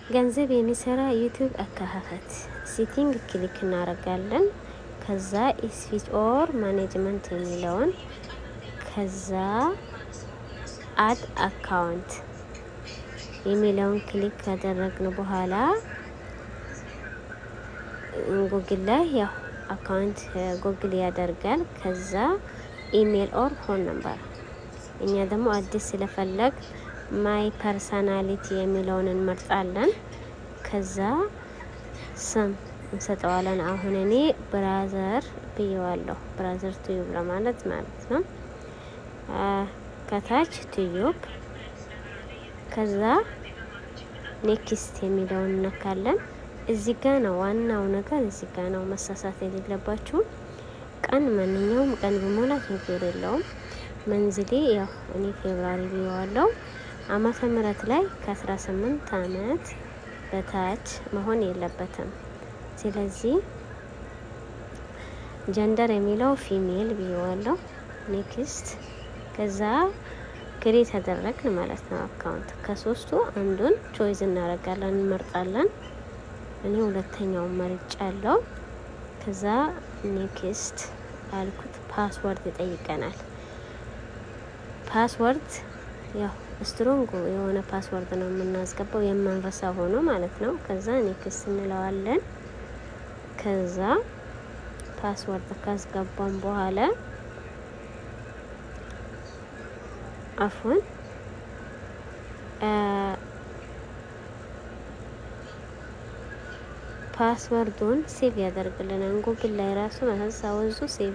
ገንዘብ የሚሰራ ዩቲዩብ አከፋፈት ሴቲንግ ክሊክ እናደርጋለን። ከዛ ስዊች ኦር ማኔጅመንት የሚለውን ከዛ አድ አካውንት የሚለውን ክሊክ ካደረግን በኋላ ጉግል ላይ ያው አካውንት ጉግል ያደርጋል። ከዛ ኢሜል ኦር ፎን ነምበር እኛ ደግሞ አዲስ ስለፈለግ ማይ ፐርሰናሊቲ የሚለውን እንመርጣለን። ከዛ ስም እንሰጠዋለን። አሁን እኔ ብራዘር ብየዋለሁ። ብራዘር ቱዩብ ለማለት ማለት ነው። ከታች ቱዩብ ከዛ ኔክስት የሚለውን እንነካለን። እዚህ ጋ ነው ዋናው ነገር፣ እዚህ ጋ ነው መሳሳት የሌለባችሁ። ቀን ማንኛውም ቀን በሞላ ችግር የለውም። መንዝሌ ያው እኔ ፌብራሪ ብየዋለሁ። ዓመተ ምህረት ላይ ከ18 ዓመት በታች መሆን የለበትም። ስለዚህ ጀንደር የሚለው ፊሜል ብየዋለሁ። ኔክስት ከዛ ክሬት ተደረግን ማለት ነው። አካውንት ከሶስቱ አንዱን ቾይዝ እናደርጋለን፣ እንመርጣለን። እኔ ሁለተኛውን መርጫለሁ። ከዛ ኔክስት አልኩት። ፓስወርድ ይጠይቀናል። ፓስወርድ ያው ስትሮንግ የሆነ ፓስወርድ ነው የምናስገባው፣ የማንረሳ ሆኖ ማለት ነው። ከዛ ኔክስት እንለዋለን። ከዛ ፓስወርድ ካስገባን በኋላ አፉን ፓስወርዱን ሴቭ ያደርግልናል። ጉግል ላይ ራሱ ማሳወዙ ሴቭ